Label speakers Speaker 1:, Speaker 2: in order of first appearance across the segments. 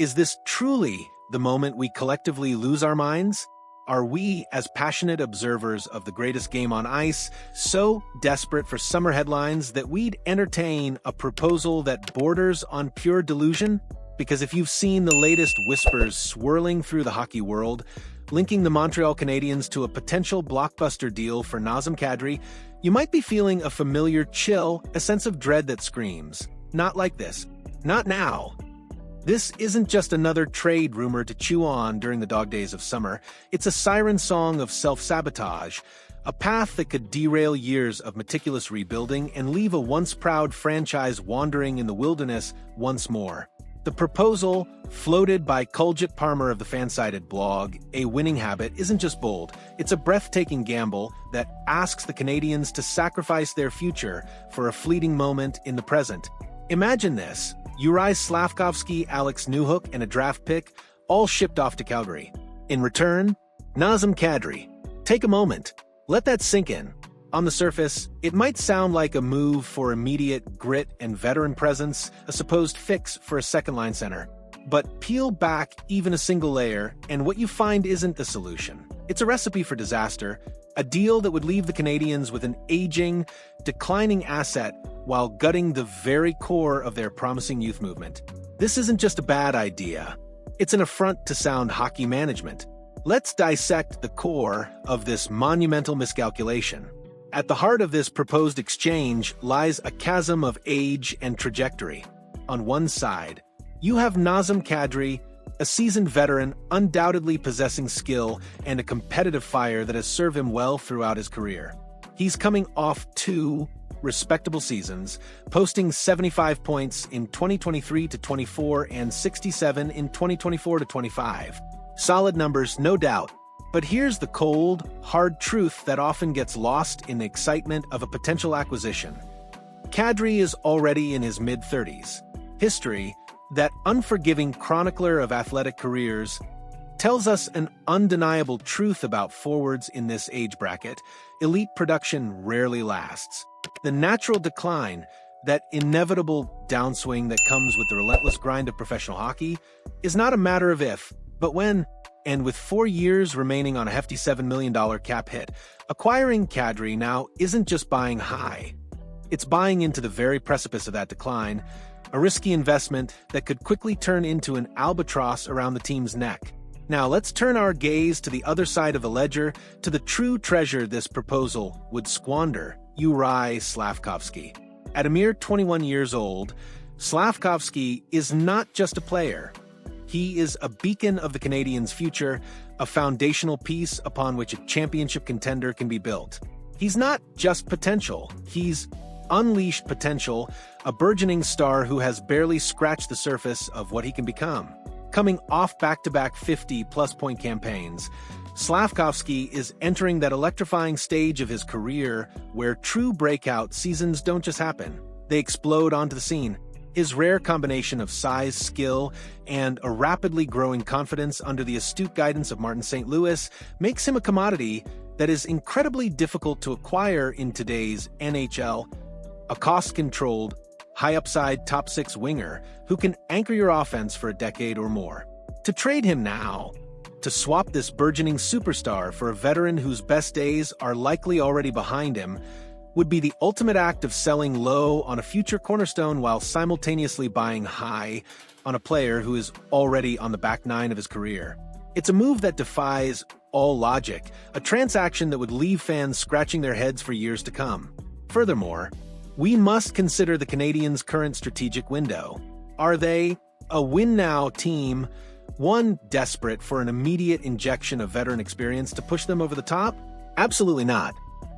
Speaker 1: Is this truly the moment we collectively lose our minds? Are we, as passionate observers of the greatest game on ice, so desperate for summer headlines that we'd entertain a proposal that borders on pure delusion? Because if you've seen the latest whispers swirling through the hockey world, linking the Montreal Canadiens to a potential blockbuster deal for Nazem Kadri, you might be feeling a familiar chill, a sense of dread that screams, "Not like this. Not now." This isn't just another trade rumor to chew on during the dog days of summer. It's a siren song of self-sabotage, a path that could derail years of meticulous rebuilding and leave a once-proud franchise wandering in the wilderness once more. The proposal, floated by Kuljit Parmer of the fan-sided blog, A Winning Habit, isn't just bold. It's a breathtaking gamble that asks the Canadiens to sacrifice their future for a fleeting moment in the present. Imagine this. Juraj, Slafkovsky, Alex Newhook, and a draft pick, all shipped off to Calgary. In return, Nazem Kadri. Take a moment. Let that sink in. On the surface, it might sound like a move for immediate grit and veteran presence, a supposed fix for a second-line center. But peel back even a single layer, and what you find isn't the solution. It's a recipe for disaster, a deal that would leave the Canadiens with an aging, declining asset while gutting the very core of their promising youth movement. This isn't just a bad idea. It's an affront to sound hockey management. Let's dissect the core of this monumental miscalculation. At the heart of this proposed exchange lies a chasm of age and trajectory. On one side, you have Nazem Kadri, a seasoned veteran undoubtedly possessing skill and a competitive fire that has served him well throughout his career. He's coming off 2 respectable seasons, posting 75 points in 2023-24 and 67 in 2024-25. Solid numbers, no doubt. But here's the cold, hard truth that often gets lost in the excitement of a potential acquisition. Kadri is already in his mid-30s. History, that unforgiving chronicler of athletic careers, tells us an undeniable truth about forwards in this age bracket. Elite production rarely lasts. The natural decline, that inevitable downswing that comes with the relentless grind of professional hockey, is not a matter of if, but when. And with 4 years remaining on a hefty $7 million cap hit, acquiring Kadri now isn't just buying high. It's buying into the very precipice of that decline, a risky investment that could quickly turn into an albatross around the team's neck. Now let's turn our gaze to the other side of the ledger, to the true treasure this proposal would squander, Juraj Slafkovsky. At a mere 21 years old, Slafkovsky is not just a player. He is a beacon of the Canadiens' future, a foundational piece upon which a championship contender can be built. He's not just potential, he's unleashed potential, a burgeoning star who has barely scratched the surface of what he can become. Coming off back-to-back 50-plus point campaigns, Slafkovsky is entering that electrifying stage of his career where true breakout seasons don't just happen, they explode onto the scene. His rare combination of size, skill, and a rapidly growing confidence under the astute guidance of Martin St. Louis makes him a commodity that is incredibly difficult to acquire in today's NHL, a cost-controlled, high-upside top-6 winger who can anchor your offense for a decade or more. To trade him now, to swap this burgeoning superstar for a veteran whose best days are likely already behind him, would be the ultimate act of selling low on a future cornerstone while simultaneously buying high on a player who is already on the back nine of his career. It's a move that defies all logic, a transaction that would leave fans scratching their heads for years to come. Furthermore, we must consider the Canadiens' current strategic window. Are they a win-now team, one desperate for an immediate injection of veteran experience to push them over the top? Absolutely not.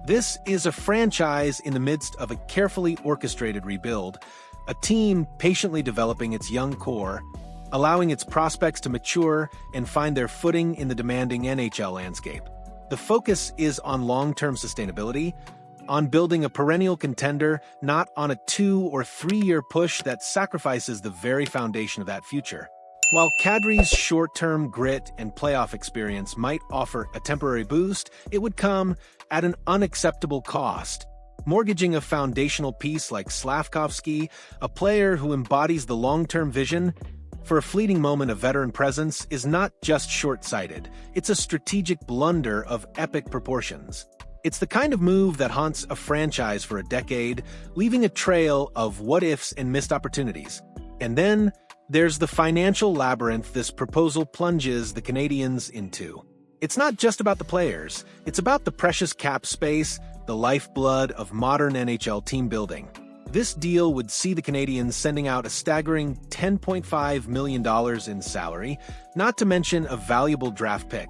Speaker 1: This is a franchise in the midst of a carefully orchestrated rebuild, a team patiently developing its young core, allowing its prospects to mature and find their footing in the demanding NHL landscape. The focus is on long-term sustainability, on building a perennial contender, not on a 2 or 3 year push that sacrifices the very foundation of that future. While Kadri's short-term grit and playoff experience might offer a temporary boost, it would come at an unacceptable cost. Mortgaging a foundational piece like Slafkovsky, a player who embodies the long-term vision, for a fleeting moment of veteran presence is not just short-sighted, it's a strategic blunder of epic proportions. It's the kind of move that haunts a franchise for a decade, leaving a trail of what-ifs and missed opportunities. And then, there's the financial labyrinth this proposal plunges the Canadiens into. It's not just about the players, it's about the precious cap space, the lifeblood of modern NHL team building. This deal would see the Canadiens sending out a staggering $10.5 million in salary, not to mention a valuable draft pick.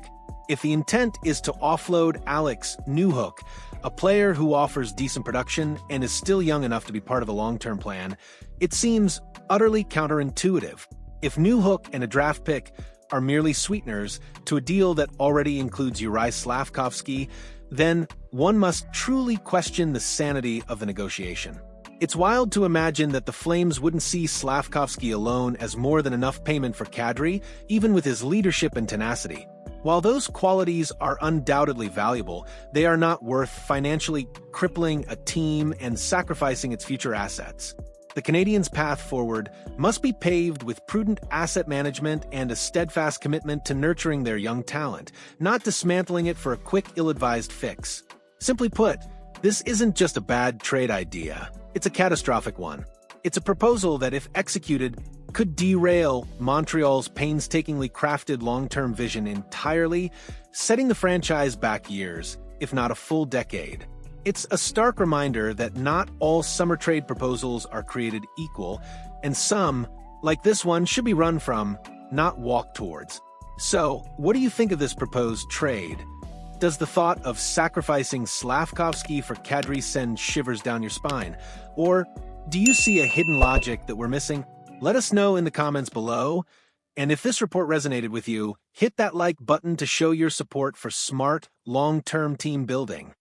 Speaker 1: If the intent is to offload Alex Newhook, a player who offers decent production and is still young enough to be part of a long-term plan, it seems utterly counterintuitive. If Newhook and a draft pick are merely sweeteners to a deal that already includes Juraj Slafkovsky, then one must truly question the sanity of the negotiation. It's wild to imagine that the Flames wouldn't see Slafkovsky alone as more than enough payment for Kadri, even with his leadership and tenacity. While those qualities are undoubtedly valuable, they are not worth financially crippling a team and sacrificing its future assets. The Canadiens' path forward must be paved with prudent asset management and a steadfast commitment to nurturing their young talent, not dismantling it for a quick, ill-advised fix. Simply put, this isn't just a bad trade idea. It's a catastrophic one. It's a proposal that, if executed, could derail Montreal's painstakingly crafted long-term vision entirely, setting the franchise back years, if not a full decade. It's a stark reminder that not all summer trade proposals are created equal, and some, like this one, should be run from, not walked towards. So, what do you think of this proposed trade? Does the thought of sacrificing Slafkovsky for Kadri send shivers down your spine? Or do you see a hidden logic that we're missing? Let us know in the comments below. And if this report resonated with you, hit that like button to show your support for smart, long-term team building.